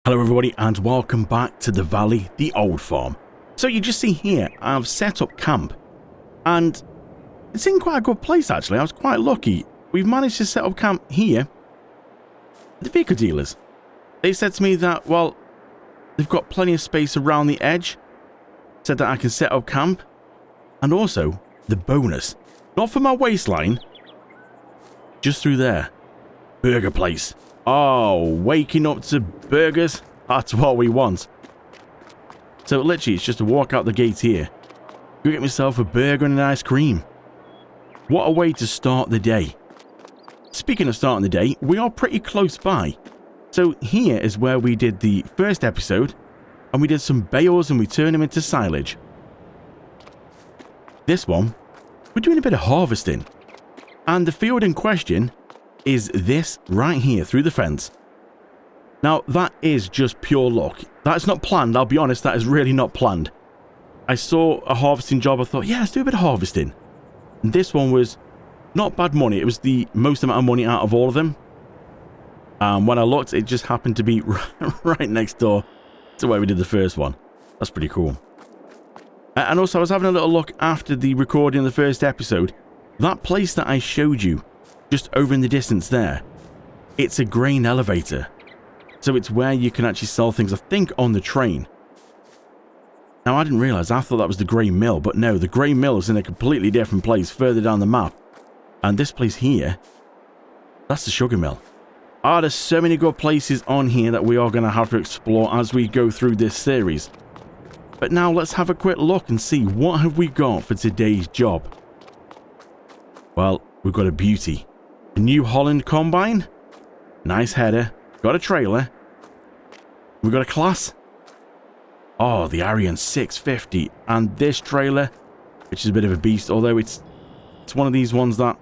Hello everybody and welcome back to the Valley, the old farm. So you just see here, I've set up camp and it's in quite a good place actually. I was quite lucky. We've managed to set up camp here. The vehicle dealers, they said to me that, well, they've got plenty of space around the edge. Said that I can set up camp. And also, the bonus, not for my waistline, just through there. Burger place. Oh, waking up to burgers, that's what we want. So literally, it's just to walk out the gate here. Go get myself a burger and an ice cream. What a way to start the day. Speaking of starting the day, we are pretty close by. So here is where we did the first episode, and we did some bales and we turned them into silage. This one, we're doing a bit of harvesting. And the field in question is this right here through the fence. Now that is just pure luck. That's not planned, I'll be honest, that is really not planned. I saw a harvesting job, I thought, yeah, let's do a bit of harvesting. And this one was not bad money, it was the most amount of money out of all of them. When I looked, it just happened to be right next door to where we did the first one. That's pretty cool. And also I was having a little look after the recording of the first episode. That place that I showed you, just over in the distance there, it's a grain elevator. So it's where you can actually sell things, I think, on the train. Now, I didn't realize, I thought that was the grain mill, but no, the grain mill is in a completely different place further down the map. And this place here, that's the sugar mill. There's so many good places on here that we are going to have to explore as we go through this series. But now let's have a quick look and see what have we got for today's job. Well, we've got a beauty. A New Holland combine, nice header, got a trailer, we got a class. Oh, the Arian 650, and this trailer, which is a bit of a beast, although it's one of these ones that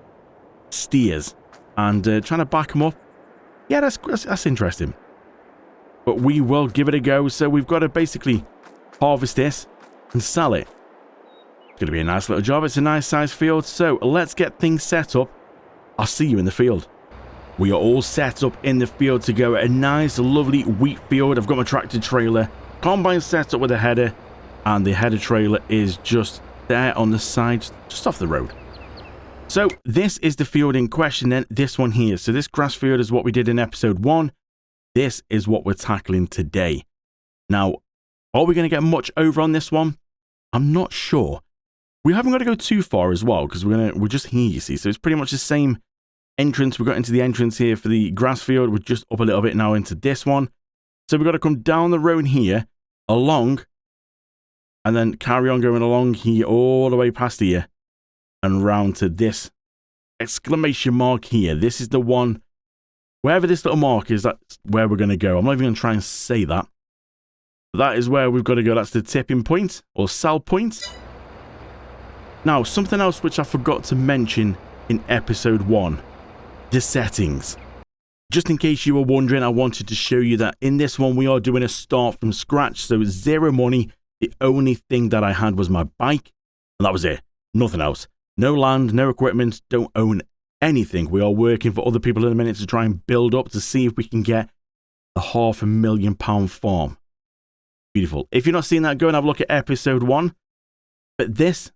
steers, and trying to back them up. Yeah, that's interesting. But we will give it a go. So we've got to basically harvest this and sell it. It's going to be a nice little job. It's a nice size field. So let's get things set up. I'll see you in the field. We are all set up in the field to go. A nice, lovely wheat field. I've got my tractor trailer. Combine set up with a header. And the header trailer is just there on the side, just off the road. So this is the field in question then. This one here. So this grass field is what we did in episode 1. This is what we're tackling today. Now, are we going to get much over on this one? I'm not sure. We haven't got to go too far as well, because we're just here, you see. So it's pretty much the same entrance. We got into the entrance here for the grass field. We're just up a little bit now into this one. So we've got to come down the road here, along, and then carry on going along here, all the way past here, and round to this exclamation mark here. This is the one, wherever this little mark is, that's where we're going to go. I'm not even going to try and say that. That is where we've got to go. That's the tipping point, or sell point. Now, something else which I forgot to mention in episode 1, the settings. Just in case you were wondering, I wanted to show you that in this one we are doing a start from scratch, so zero money. The only thing that I had was my bike, and that was it. Nothing else. No land, no equipment, don't own anything. We are working for other people in a minute to try and build up to see if we can get a £500,000 farm. Beautiful. If you're not seeing that, go and have a look at episode 1. But this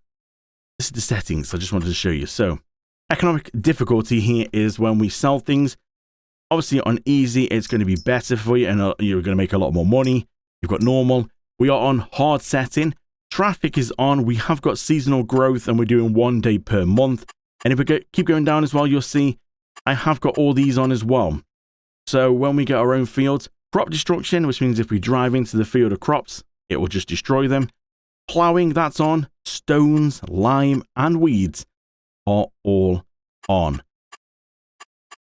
is the settings I just wanted to show you. So, economic difficulty here is when we sell things. Obviously, on easy, it's going to be better for you and you're going to make a lot more money. You've got normal. We are on hard setting. Traffic is on. We have got seasonal growth and we're doing 1 day per month. And if we keep going down as well, you'll see I have got all these on as well. So, when we get our own fields, crop destruction, which means if we drive into the field of crops, it will just destroy them. Ploughing, that's on. Stones, lime, and weeds are all on.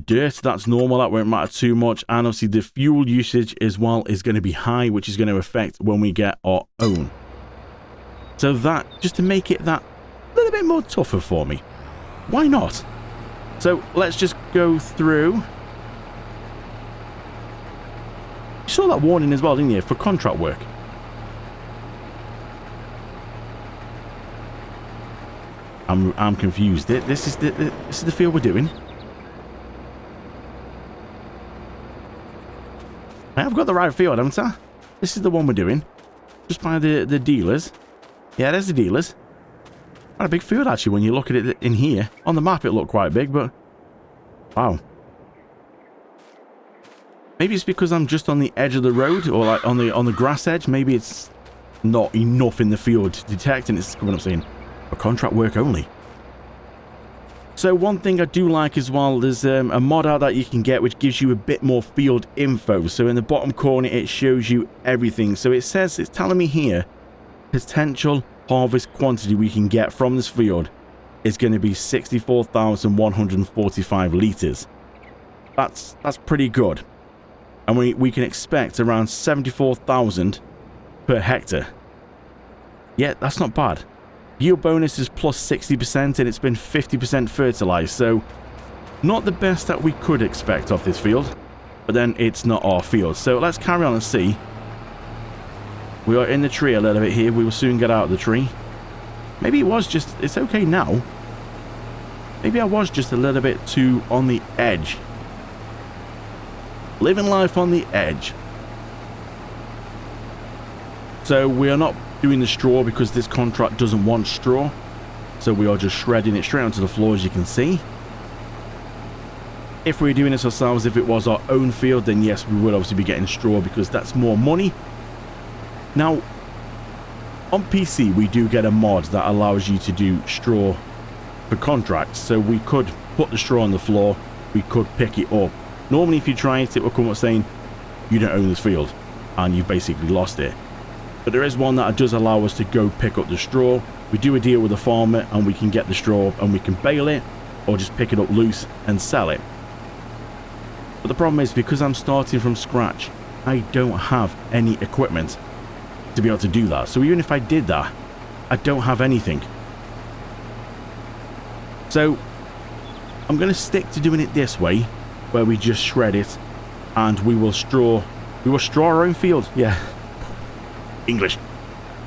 Dirt, that's normal. That won't matter too much. And obviously the fuel usage as well is going to be high, which is going to affect when we get our own. So that, just to make it that little bit more tougher for me. Why not? So let's just go through. You saw that warning as well, didn't you, for contract work? I'm confused. This is the field we're doing. I've got the right field, haven't I? This is the one we're doing. Just by the dealers. Yeah, there's the dealers. Quite a big field, actually, when you look at it in here. On the map, it looked quite big, but... Wow. Maybe it's because I'm just on the edge of the road, or like on the grass edge. Maybe it's not enough in the field to detect, and it's coming up saying, for contract work only. So one thing I do like as well, there's a mod out that you can get which gives you a bit more field info. So in the bottom corner it shows you everything. So it says, it's telling me here, potential harvest quantity we can get from this field is going to be 64,145 litres. That's pretty good. And we can expect around 74,000 per hectare. Yeah, that's not bad. Yield bonus is plus 60% and it's been 50% fertilized, so not the best that we could expect off this field, but then it's not our field. So let's carry on and see. We are in the tree a little bit here. We will soon get out of the tree. Maybe it was just, it's okay now. Maybe I was just a little bit too on the edge. Living life on the edge. So we are not doing the straw because this contract doesn't want straw, so we are just shredding it straight onto the floor, as you can see. If we were doing this ourselves, if it was our own field, then yes, we would obviously be getting straw because that's more money. Now on PC we do get a mod that allows you to do straw for contracts, so we could put the straw on the floor, we could pick it up. Normally if you try it, it will come up saying you don't own this field and you've basically lost it. But there is one that does allow us to go pick up the straw. We do a deal with the farmer and we can get the straw and we can bale it or just pick it up loose and sell it. But the problem is, because I'm starting from scratch, I don't have any equipment to be able to do that. So even if I did that, I don't have anything. So I'm going to stick to doing it this way, where we just shred it and we will straw our own field. Yeah. English.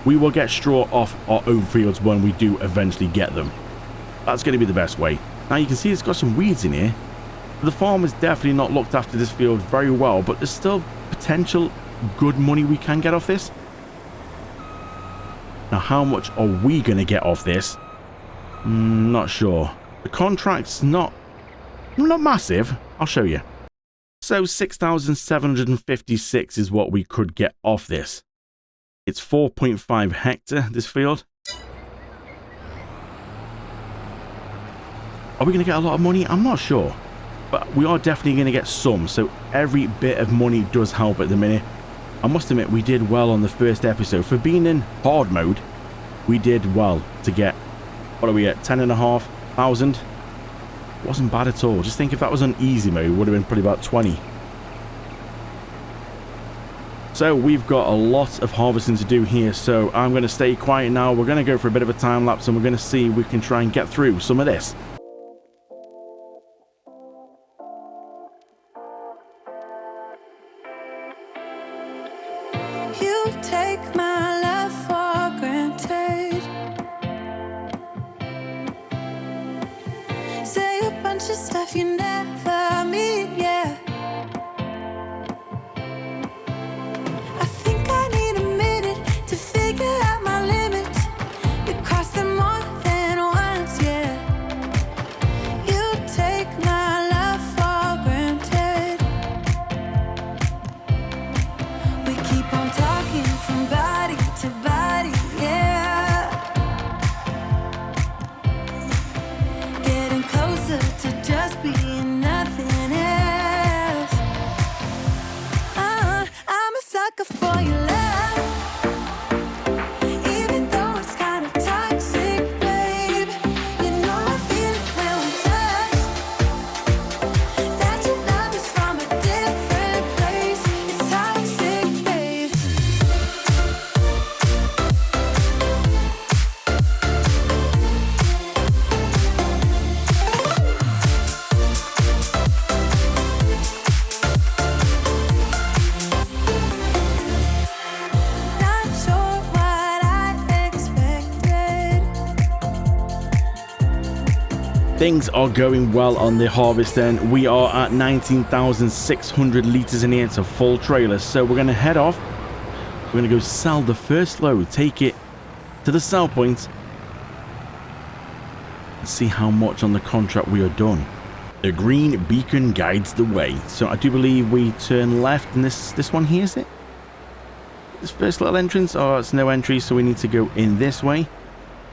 We will get straw off our own fields when we do eventually get them. That's going to be the best way. Now you can see it's got some weeds in here. The farmer's definitely not looked after this field very well, but there's still potential good money we can get off this. Now how much are we going to get off this? Not sure. The contract's not massive. I'll show you. So 6,756 is what we could get off this. It's 4.5 hectare, this field. Are we going to get a lot of money? I'm not sure. But we are definitely going to get some. So every bit of money does help at the minute. I must admit, we did well on the first episode. For being in hard mode, we did well to get, what are we at, 10,500? Wasn't bad at all. Just think if that was on easy mode, it would have been probably about 20. So we've got a lot of harvesting to do here, so I'm going to stay quiet now. We're going to go for a bit of a time lapse and we're going to see if we can try and get through some of this. You take my love for granted. Say a bunch of stuff you never mean, yeah. I think I need a minute to figure out my limits. You cross them more than once, yeah. You take my love for granted. We keep on talking from body to body, yeah. Getting closer to just being Things are going well on the harvest then. We are at 19,600 litres in here. It's a full trailer. So we're going to head off. We're going to go sell the first load, take it to the sell point, and see how much on the contract we are done. The green beacon guides the way. So I do believe we turn left in this one here, is it? This first little entrance? Oh, it's no entry, so we need to go in this way.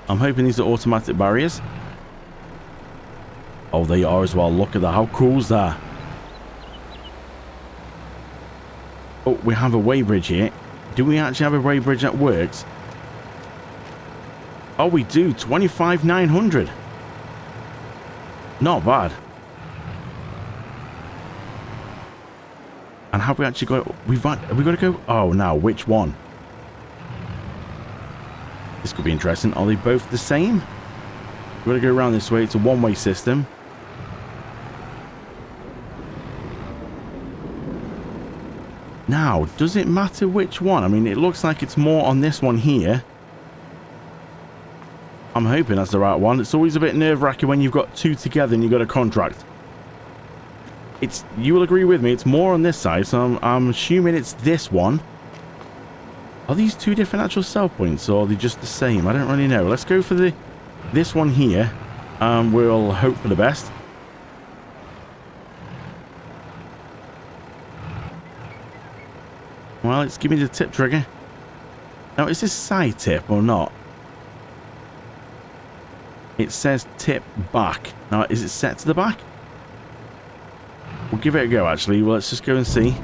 I'm hoping these are automatic barriers. Oh, they are as well. Look at that. How cool is that? Oh, we have a weighbridge here. Do we actually have a weighbridge that works? Oh, we do. 25,900. Not bad. And have we actually got... have we got to go... Oh, now, which one? This could be interesting. Are they both the same? We're going to go around this way. It's a one-way system. Now, does it matter which one? I mean, it looks like it's more on this one here. I'm hoping that's the right one. It's always a bit nerve-wracking when you've got two together and you've got a contract. You will agree with me, it's more on this side, so I'm assuming it's this one. Are these two different actual sell points, or are they just the same? I don't really know. Let's go for this one here. We'll hope for the best. Well, it's giving me the tip trigger. Now, is this side tip or not? It says tip back. Now, is it set to the back? We'll give it a go, actually. Well, let's just go and see.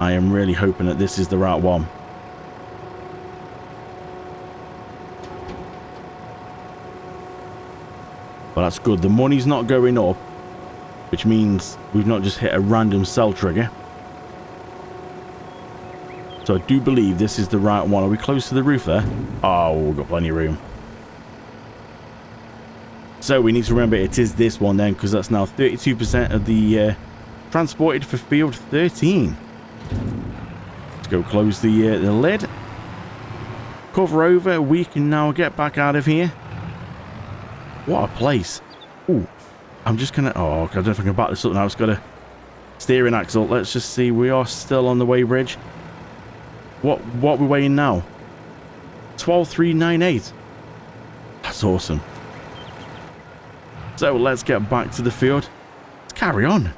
I am really hoping that this is the right one. Well, that's good. The money's not going up, which means we've not just hit a random sell trigger. So I do believe this is the right one. Are we close to the roof there? Oh, we've got plenty of room. So we need to remember it is this one then, because that's now 32% of the transported for field 13. Let's go close the lid. Cover over. We can now get back out of here. What a place. Ooh, I'm just going to... Oh, I don't know if I can back this up now. It's got a steering axle. Let's just see. We are still on the weighbridge. What are we weighing now? 12,398. That's awesome. So let's get back to the field. Let's carry on.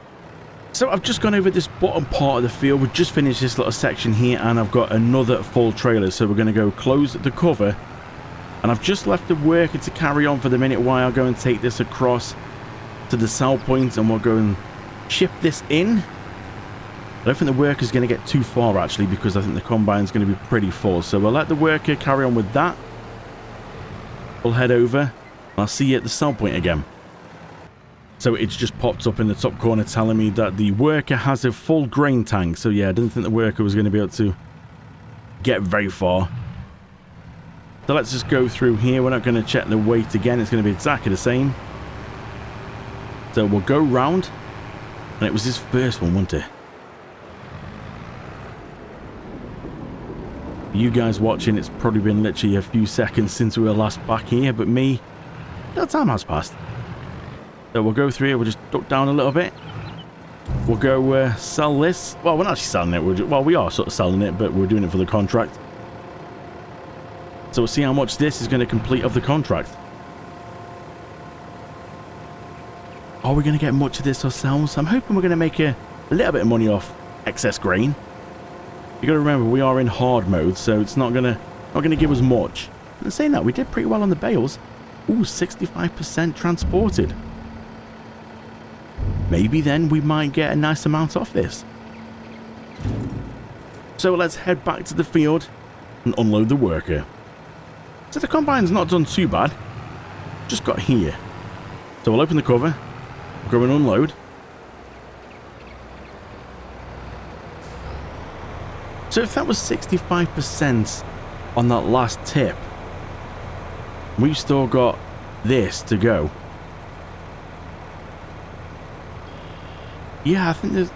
So I've just gone over this bottom part of the field. We've just finished this little section here, and I've got another full trailer. So we're going to go close the cover. And I've just left the worker to carry on for the minute while I go and take this across to the sell point, and we'll go and ship this in. I don't think the worker's going to get too far, actually, because I think the combine's going to be pretty full. So we'll let the worker carry on with that. We'll head over. I'll see you at the sell point again. So it's just popped up in the top corner telling me that the worker has a full grain tank. So yeah, I didn't think the worker was going to be able to get very far. So let's just go through here. We're not going to check the weight again. It's going to be exactly the same. So we'll go round. And it was his first one, wasn't it? You guys watching, it's probably been literally a few seconds since we were last back here, but me, no time has passed. So we'll go through here, we'll just duck down a little bit. We'll go sell this. Well, we're not actually selling it. Well, we are sort of selling it, but we're doing it for the contract. So we'll see how much this is going to complete of the contract. Are we going to get much of this ourselves? I'm hoping we're going to make a little bit of money off excess grain. You got to remember, we are in hard mode, so it's not gonna give us much. And saying that, we did pretty well on the bales. Ooh, 65% transported. Maybe then we might get a nice amount off this. So let's head back to the field and unload the worker. So the combine's not done too bad. Just got here. So we'll open the cover, go and unload. So if that was 65% on that last tip, we've still got this to go. Yeah, I think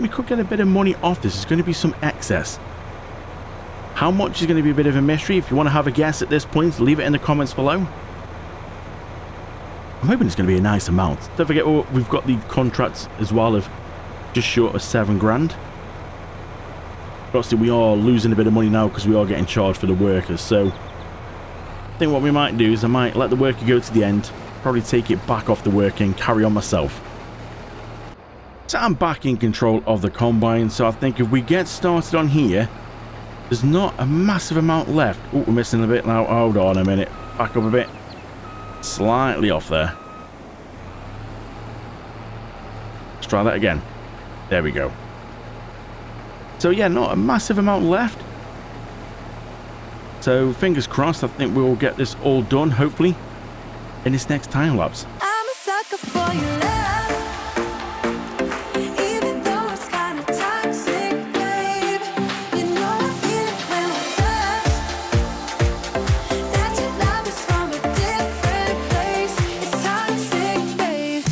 we could get a bit of money off this. There's going to be some excess. How much is going to be a bit of a mystery. If you want to have a guess at this point, leave it in the comments below. I'm hoping it's going to be a nice amount. Don't forget, we've got the contracts as well of just short of 7 grand. Obviously, we are losing a bit of money now because we are getting charged for the workers. So, I think what we might do is I might let the worker go to the end, probably take it back off the worker and carry on myself. So I'm back in control of the combine. So I think if we get started on here, there's not a massive amount left. Oh, we're missing a bit now. Hold on a minute. Back up a bit. Slightly off there. Let's try that again. There we go. So yeah, not a massive amount left. So fingers crossed, I think we'll get this all done, hopefully, in this next time lapse. I'm a sucker for your love, even though it's kind of toxic, babe. You know I feel it when we touch, that your love is from a different place. It's toxic, babe.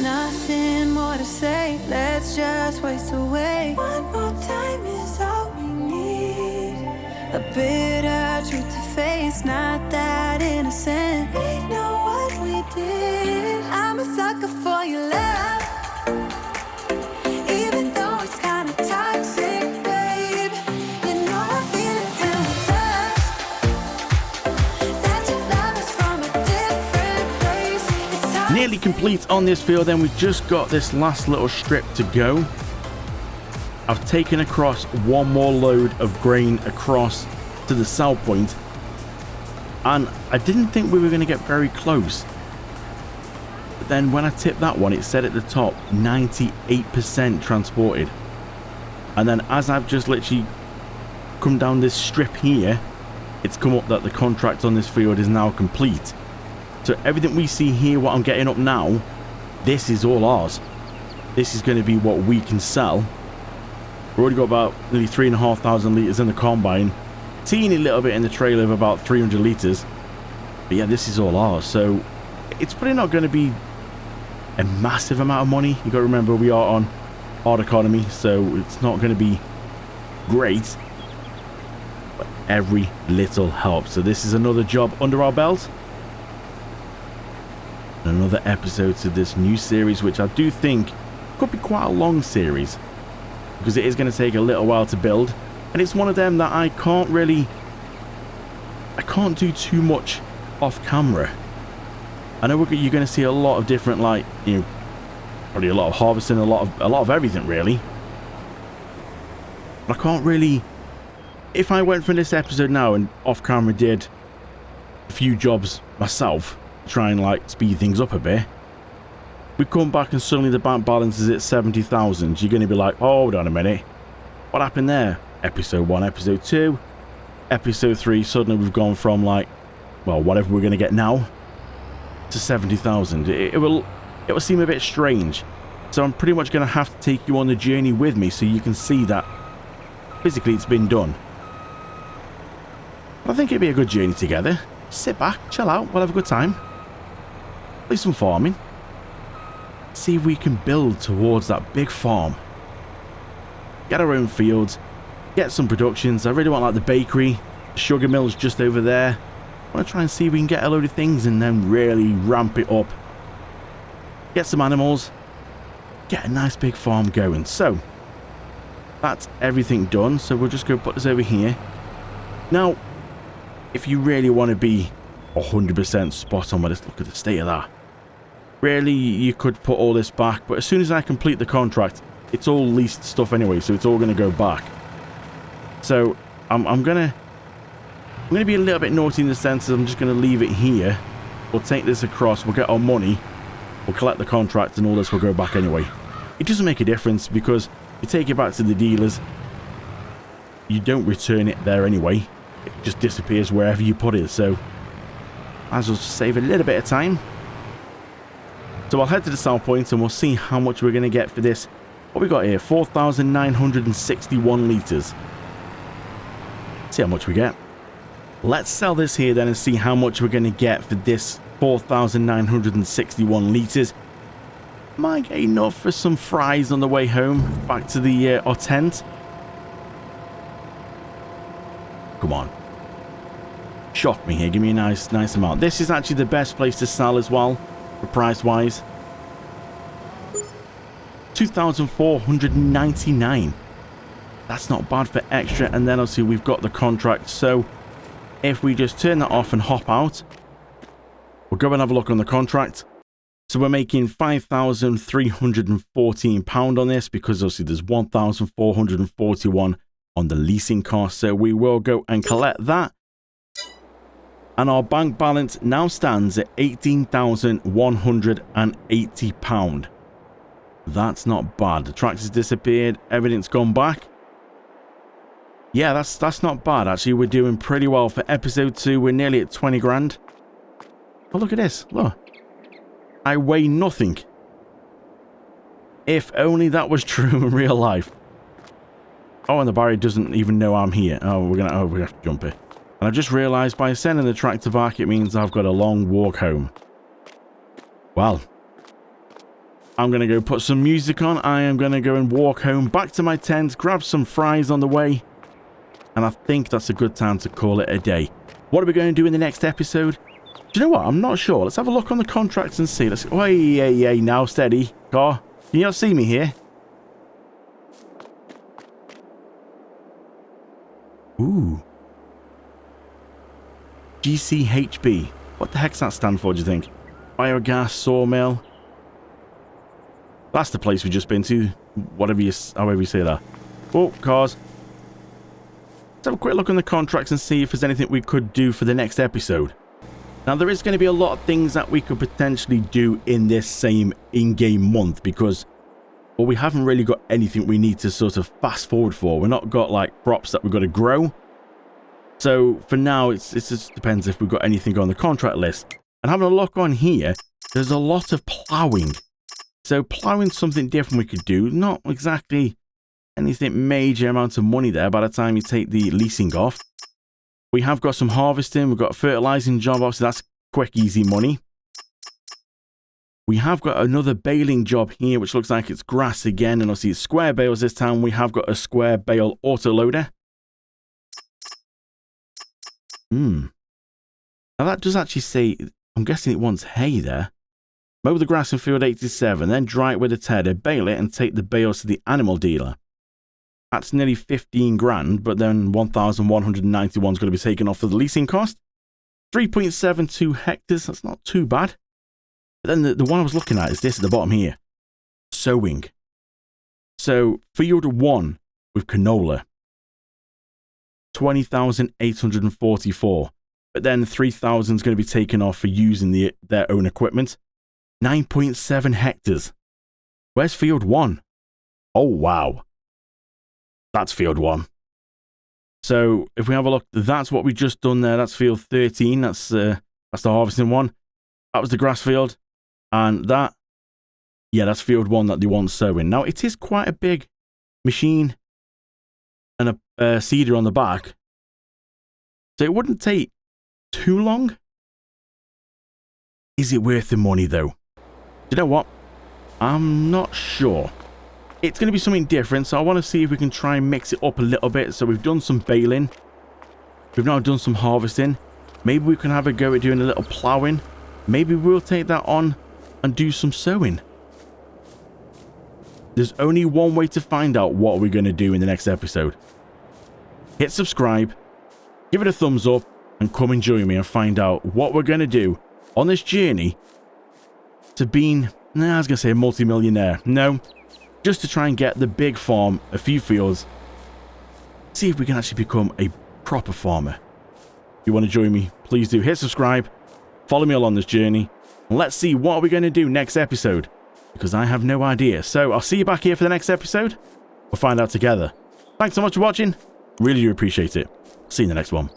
Nothing more to say, let's just waste away. One more time is all we need. A bitter truth to face, not that innocent. We know what we did. I'm a sucker for your love, even though it's kind of toxic, babe. You know I feel it when we touch, that your love is from a different place. It's toxic. Nearly complete on this field, then we've just got this last little strip to go. I've taken across one more load of grain across to the sell point, and I didn't think we were going to get very close. But then when I tipped that one, it said at the top 98% transported. And then as I've just literally come down this strip here, it's come up that the contract on this field is now complete. So everything we see here, what I'm getting up now, this is all ours. This is going to be what we can sell. We've already got about nearly 3,500 litres in the combine. Teeny little bit in the trailer of about 300 litres. But yeah, this is all ours. So it's probably not going to be a massive amount of money. You got to remember, we are on hard economy, so it's not going to be great. But every little helps. So this is another job under our belt. Another episode to this new series, which I do think could be quite a long series, because it is going to take a little while to build, and it's one of them that I can't do too much off camera. I know you're going to see a lot of different, like, you know, probably a lot of harvesting, a lot of everything really. But I can't really, if I went for this episode now and off camera did a few jobs myself, try and like speed things up a bit, we come back and suddenly the bank balance is at 70,000. You're going to be like, oh, hold on a minute, what happened there? Episode 1, episode 2, episode 3, suddenly we've gone from like, well, whatever we're going to get now to 70,000. It will seem a bit strange. So I'm pretty much going to have to take you on the journey with me so you can see that physically it's been done. I think it'd be a good journey together. Sit back, chill out, we'll have a good time. Do some farming. See if we can build towards that big farm. Get our own fields. Get some productions. I really want like the bakery. The sugar mill's just over there. I want to try and see if we can get a load of things and then really ramp it up. Get some animals. Get a nice big farm going. So, that's everything done. So we'll just go put this over here. Now, if you really want to be 100% spot on, let's look at the state of that. Really, you could put all this back, but as soon as I complete the contract, it's all leased stuff anyway, so it's all going to go back. So I'm gonna be a little bit naughty in the sense that I'm just going to leave it here. We'll take this across, we'll get our money, we'll collect the contract, and all this will go back anyway. It doesn't make a difference because you take it back to the dealers, you don't return it there anyway. It just disappears wherever you put it, so might as well save a little bit of time. So I'll head to the sell point and we'll see how much we're going to get for this. What we got here, 4,961 litres. See how much we get. Let's sell this here then and see how much we're going to get for this 4,961 litres. Might get enough for some fries on the way home, back to the our tent. Come on. Shock me here, give me a nice amount. This is actually the best place to sell as well, for price-wise. 2,499. That's not bad for extra, and then obviously we've got the contract, so if we just turn that off and hop out, we'll go and have a look on the contract. So we're making £5,314 on this, because obviously there's 1,441 on the leasing cost, so we will go and collect that. And our bank balance now stands at £18,180. That's not bad. The tractor's disappeared, everything's gone back. Yeah, that's not bad. Actually, we're doing pretty well for episode 2. We're nearly at 20 grand. Oh, look at this. Look. I weigh nothing. If only that was true in real life. Oh, and the barrier doesn't even know I'm here. Oh, we have to jump it. And I've just realised by sending the tractor back, it means I've got a long walk home. Well, I'm going to go put some music on. I am going to go and walk home, back to my tent, grab some fries on the way. And I think that's a good time to call it a day. What are we going to do in the next episode? Do you know what? I'm not sure. Let's have a look on the contracts and see. Let's... Oh, hey, now, steady. Car. Can you not see me here? Ooh. GCHB. What the heck's that stand for, do you think? Biogas, sawmill. That's the place we've just been to. However you say that. Oh, cars. Let's have a quick look on the contracts and see if there's anything we could do for the next episode. Now, there is going to be a lot of things that we could potentially do in this same in-game month, because, well, we haven't really got anything we need to sort of fast forward for. We're not got like crops that we've got to grow. So for now, it just depends if we've got anything on the contract list. And having a look on here, there's a lot of ploughing. So ploughing's something different we could do. Not exactly anything major amount of money there by the time you take the leasing off. We have got some harvesting. We've got a fertilizing job. Obviously, that's quick, easy money. We have got another baling job here, which looks like it's grass again. And obviously, it's square bales this time. We have got a square bale autoloader. Now, that does actually say... I'm guessing it wants hay there. Mow the grass in field 87, then dry it with a tedder, bale it, and take the bales to the animal dealer. That's nearly 15 grand, but then 1,191 is going to be taken off for the leasing cost. 3.72 hectares, that's not too bad. But then the one I was looking at is this at the bottom here. Sowing. So, field 1 with canola. 20,844. But then 3,000 is going to be taken off for using their own equipment. 9.7 hectares. Where's field 1? Oh, wow. That's field 1. So if we have a look, that's what we just done there. That's field 13. That's the harvesting one. That was the grass field. And that, yeah, that's field 1 that they want sowing. Now, it is quite a big machine and a seeder on the back. So it wouldn't take too long. Is it worth the money, though? You know what? I'm not sure. It's going to be something different, so I want to see if we can try and mix it up a little bit. So we've done some baling. We've now done some harvesting. Maybe we can have a go at doing a little ploughing. Maybe we'll take that on and do some sowing. There's only one way to find out what we're going to do in the next episode. Hit subscribe, give it a thumbs up, and come and join me and find out what we're going to do on this journey to being, I was going to say a multi-millionaire. No, just to try and get the big farm, a few fields, see if we can actually become a proper farmer. If you want to join me, please do hit subscribe, follow me along this journey, and let's see what we're going to do next episode, because I have no idea. So I'll see you back here for the next episode. We'll find out together. Thanks so much for watching. Really do appreciate it. See you in the next one.